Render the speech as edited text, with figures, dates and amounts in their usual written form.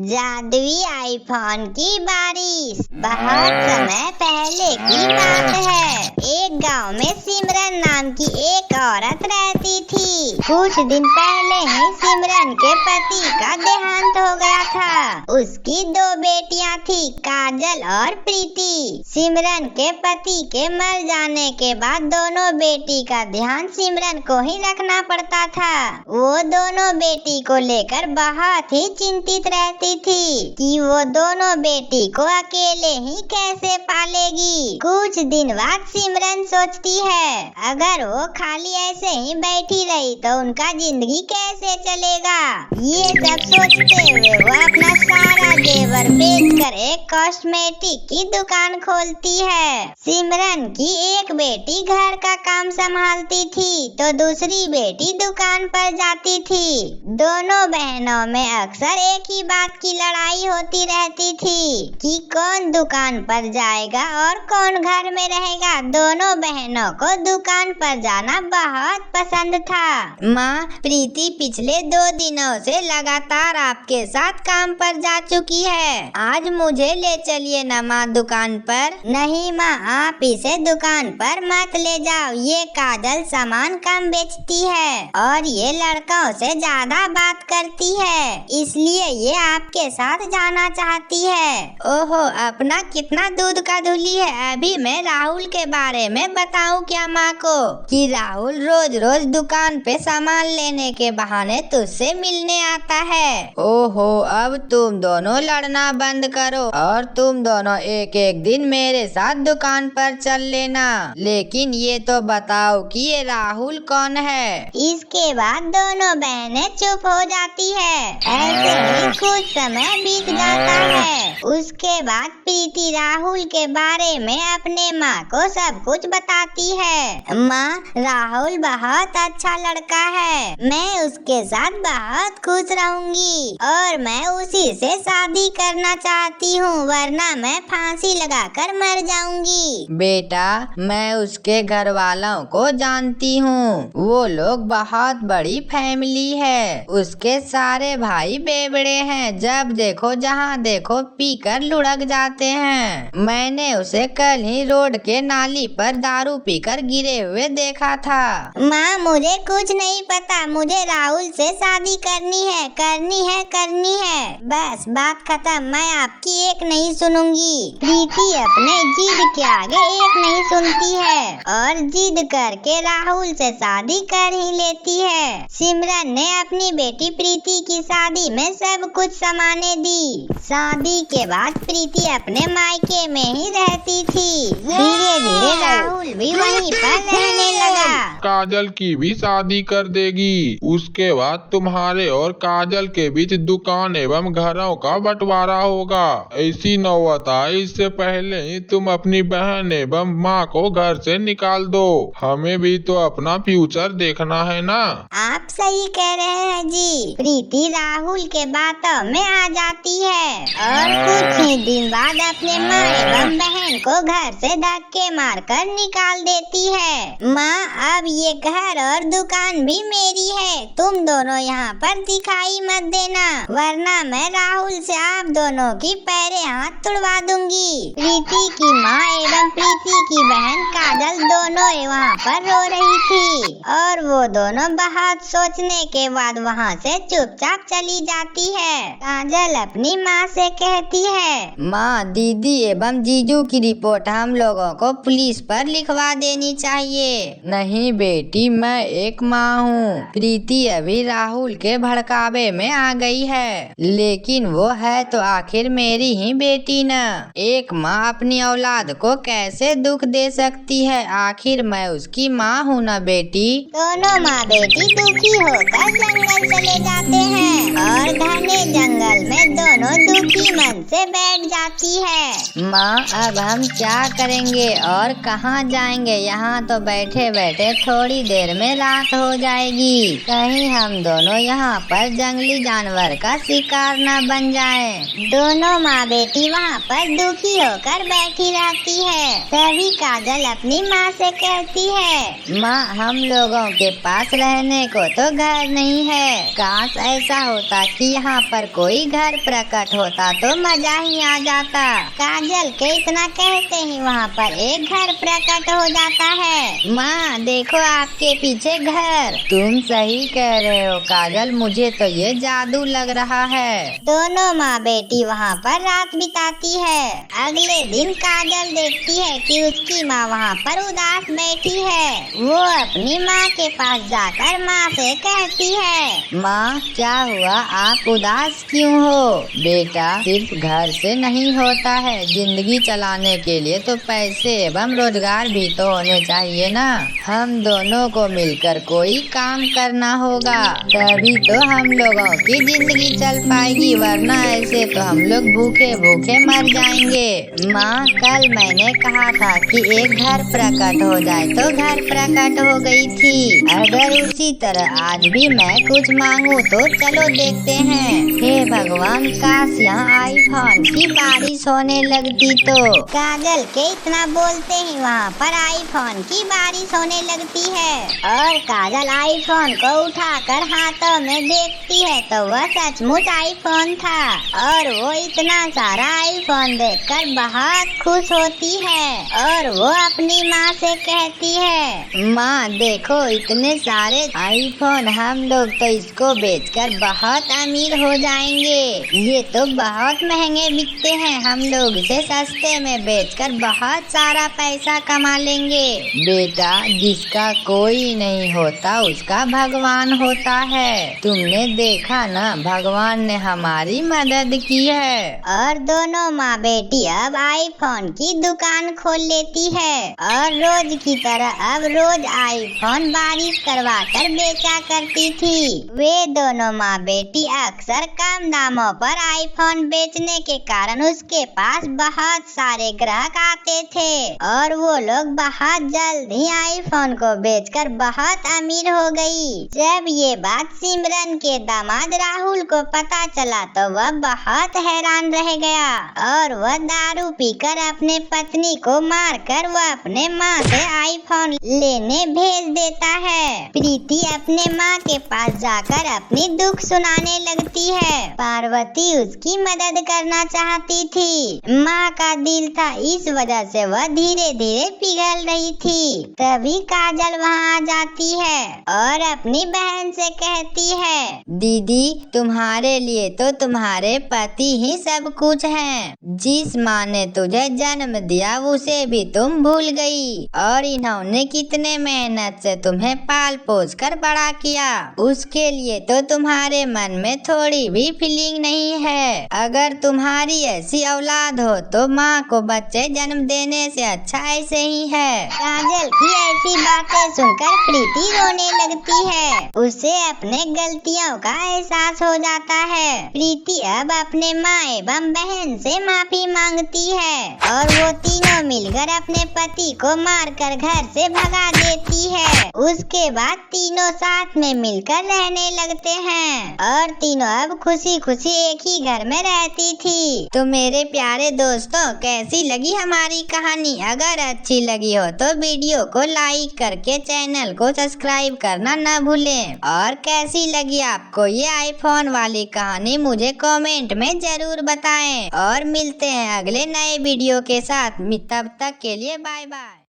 जादुई आईफोन की बारिश। बहुत समय पहले की बात है। एक गांव में सिमरन नाम की एक औरत रहती थी। कुछ दिन पहले ही सिमरन के पति का देहांत हो गया था। उसकी दो बेटियां थी, काजल और प्रीति। सिमरन के पति के मर जाने के बाद दोनों बेटी का ध्यान सिमरन को ही रखना पड़ता था। वो दोनों बेटी को लेकर बहुत ही चिंतित रहती थी कि वो दोनों बेटी को अकेले ही कैसे पालेगी। कुछ दिन बाद सिमरन सोचती है, अगर वो खाली ऐसे ही बैठी रही तो उनका जिंदगी कैसे चलेगा। ये सब सोचते हुए वो अपना सारा जेवर बेचकर एक कॉस्मेटिक की दुकान खोलती है। सिमरन की एक बेटी घर का काम संभालती थी तो दूसरी बेटी दुकान पर जाती थी। दोनों बहनों में अक्सर एक ही बात की लड़ाई होती रहती थी कि कौन दुकान पर जाएगा और कौन घर में रहेगा। दोनों बहनों को दुकान पर जाना बहुत पसंद था। माँ, प्रीति पिछले 2 दिनों से लगातार आपके साथ काम पर जा चुकी है। आज मुझे ले चलिए ना माँ दुकान पर। नहीं माँ, आप इसे दुकान पर मत ले जाओ। ये काजल सामान कम बेचती है और ये लड़कों से ज्यादा बात करती है, इसलिए ये आपके साथ जाना चाहती है। ओहो, अपना कितना दूध का धुली है। अभी मैं राहुल के बारे में बताऊं क्या माँ को कि राहुल रोज रोज दुकान पे सामान लेने के बहाने तुझसे मिलने आता है। ओहो, अब तुम दोनों लड़ना बंद करो और तुम दोनों एक एक दिन मेरे साथ दुकान पर चल लेना। लेकिन ये तो बताओ कि ये राहुल कौन है। इसके बाद दोनों बहनें चुप हो जाती है। ऐसे ही कुछ समय बीत जाता है। उसके बाद प्रीति राहुल के बारे में अपने माँ को सब कुछ बताती है। माँ, राहुल बहुत अच्छा लड़का है। मैं उसके साथ बहुत खुश रहूंगी और मैं उसी से शादी करना चाहती हूँ, वरना मैं फांसी लगाकर मर जाऊंगी। बेटा, मैं उसके घर वालों को जानती हूँ। वो लोग बहुत बड़ी फैमिली है। उसके सारे भाई बेबड़े हैं। जब देखो जहाँ देखो पीकर लुढ़क जाते हैं। मैंने उसे कल ही रोड के नाली पर दारू पीकर गिरे हुए देखा था। माँ, मुझे कुछ नहीं पता। मुझे राहुल से शादी करनी है, करनी है, करनी है। बस बात खत्म। मैं आपकी एक नहीं सुनूंगी। प्रीति अपने जिद के आगे एक नहीं सुनती है और जिद करके राहुल से शादी कर ही लेती है। सिमरन ने अपनी बेटी प्रीति की शादी में सब कुछ सामाने दी। शादी के बाद प्रीति अपने मायके में ही रहती थी। धीरे धीरे राहुल भी वहीं पर रहने लगा। काजल की भी शादी कर देगी। उसके बाद तुम्हारे और काजल के बीच दुकान एवं घरों का बंटवारा होगा। ऐसी नौबत आए इससे पहले ही तुम अपनी बहन एवं माँ को घर से निकाल दो। हमें भी तो अपना फ्यूचर देखना है ना। आप सही कह रहे हैं जी। प्रीति राहुल के बातों में आ जाती है और कुछ ही दिन बाद अपने माँ एवं बहन को घर से धक्के मारकर निकाल देती है। माँ, अब ये घर और दुकान भी मेरी है। तुम दोनों यहाँ पर दिखाई मत देना, वरना मैं राहुल से आप दोनों की पैरें हाथ तुड़वा दूंगी। प्रीति की माँ एवं प्रीति की बहन काजल दोनों वहाँ पर रो रही थी और वो दोनों बहुत सोचने के बाद वहाँ से चुपचाप चली जाती है। काजल अपनी माँ से कहती है, माँ, दीदी एवं जीजू की रिपोर्ट हम लोगों को पुलिस पर लिखवा देनी चाहिए। नहीं बेटी, मैं एक माँ हूँ। प्रीति अभी राहुल के भड़कावे में आ गई है, लेकिन वो है तो आखिर मेरी ही बेटी न। एक माँ अपनी औलाद को कैसे दुख दे सकती है। आखिर मैं उसकी माँ हूँ न बेटी। दोनों माँ बेटी दुखी होकर जंगल चले जाते हैं और घने जंगल में दोनों दुखी मन बहन से बैठ जाती है। माँ अब हम क्या करेंगे और कहाँ जाएंगे? यहाँ तो बैठे बैठे थोड़ी देर में रात हो जाएगी। कहीं हम दोनों यहाँ पर जंगली जानवर का शिकार न बन जाएं। दोनों माँ बेटी वहाँ पर दुखी होकर बैठी रहती है। तभी काजल अपनी माँ से कहती है, माँ हम लोगों के पास रहने को तो घर नहीं है। काश ऐसा होता कि यहाँ पर कोई घर प्रकट होता तो मजा ही आ जाता। काजल के इतना कहते ही वहाँ पर एक घर प्रकट हो जाता है। माँ देखो आपके पीछे घर। तुम सही कह रहे हो काजल, मुझे तो ये जादू लग रहा है। दोनों माँ बेटी वहाँ पर रात बिताती है। अगले दिन काजल देखती है कि उसकी माँ वहाँ पर उदास बैठी है। वो अपनी माँ के पास जाकर माँ से कहती है, माँ क्या हुआ, आप उदास क्यों हो? बेटा सिर्फ घर से नहीं होता है, जिंदगी चलाने के लिए तो पैसे एवं रोजगार भी तो होने चाहिए ना। हम दोनों को मिलकर कोई काम करना होगा, तभी तो हम लोगों की जिंदगी चल पाएगी, वरना ऐसे तो हम लोग भूखे भूखे मर जाएंगे। माँ कल मैंने कहा था कि एक घर प्रकट हो जाए तो घर प्रकट हो गई थी। अगर उसी तरह आज भी मैं कुछ मांगू तो चलो देखते हैं। हे भगवान काश यहाँ आईफोन की बारिश होने लगती तो। काजल के इतना बोलते ही वहाँ पर आईफोन की बारिश होने लगती है और काजल आईफोन को उठाकर हाथों में देखती है तो वह सचमुच आईफोन था और वो इतना सारा आईफोन देखकर बहुत खुश होती है और वो अपनी माँ से कहती है, माँ देखो इतने सारे आईफोन, हम लोग तो इसको बेचकर बहुत अमीर हो जाएंगे। ये तो बहुत महंगे बिकते हैं, हम लोग इसे सस्ते में बेचकर बहुत सारा पैसा कमा लेंगे। बेटा जिसका कोई नहीं होता उसका भगवान होता है। तुमने देखा ना, भगवान ने हमारी मदद की है। और दोनों माँ बेटी अब आईफोन की दुकान खोल लेती है और रोज की तरह अब रोज आईफोन बारिश करवाकर बेचा करती थी। वे दोनों माँ बेटी अक्सर कम दामों पर आईफोन बेचने के कारण उसके पास बहुत सारे ग्राहक आते थे और वो लोग बहुत जल्द ही आईफोन को बेचकर बहुत अमीर हो गई। जब ये बात सिमरन के दामाद राहुल को पता चला तो वह बहुत हैरान रह गया और वह दारू पीकर अपने पत्नी को मारकर वह अपने माँ से आईफोन लेने भेज देता है। प्रीति अपने माँ के पास जाकर अपनी दुख सुनाने लगती है। पार्वती उसकी मदद करना चाहती थी, माँ का दिल था, इस वजह से वह धीरे धीरे पिघल रही थी। तभी काजल वहाँ आ जाती है और अपनी बहन से कहती है, दीदी तुम्हारे लिए तो तुम्हारे पति ही सब कुछ हैं। जिस माँ ने तुझे जन्म दिया उसे भी तुम भूल गई और इन्होंने कितने मेहनत से तुम्हें पाल पोस कर बड़ा किया, उसके लिए तो तुम्हारे मन में थोड़ी भी फीलिंग नहीं है। अगर तुम्हारी ऐसी औलाद हो तो माँ को बच्चे जन्म देने से अच्छा ऐसे ही है। काजल की ऐसी बातें सुनकर प्रीति रोने लगती है। उसे अपने गलतियों का एहसास हो जाता है। प्रीति अब अपने माँ एवं बहन से माफी मांगती है और वो तीनों मिलकर अपने पति को मारकर घर से भगा देती है। उसके बाद तीनों साथ में मिलकर रहने लगते हैं और तीनों अब खुशी खुशी एक ही घर में रहती थी। तो मेरे प्यारे दोस्तों कैसी लगी हमारी कहानी? अगर अच्छी लगी हो तो वीडियो को लाइक करके चैनल को सब्सक्राइब करना न भूलें। और कैसी लगी आपको ये आईफोन वाली कहानी मुझे कमेंट में जरूर बताएं। और मिलते हैं अगले नए वीडियो के साथ। तब तक के लिए बाय बाय।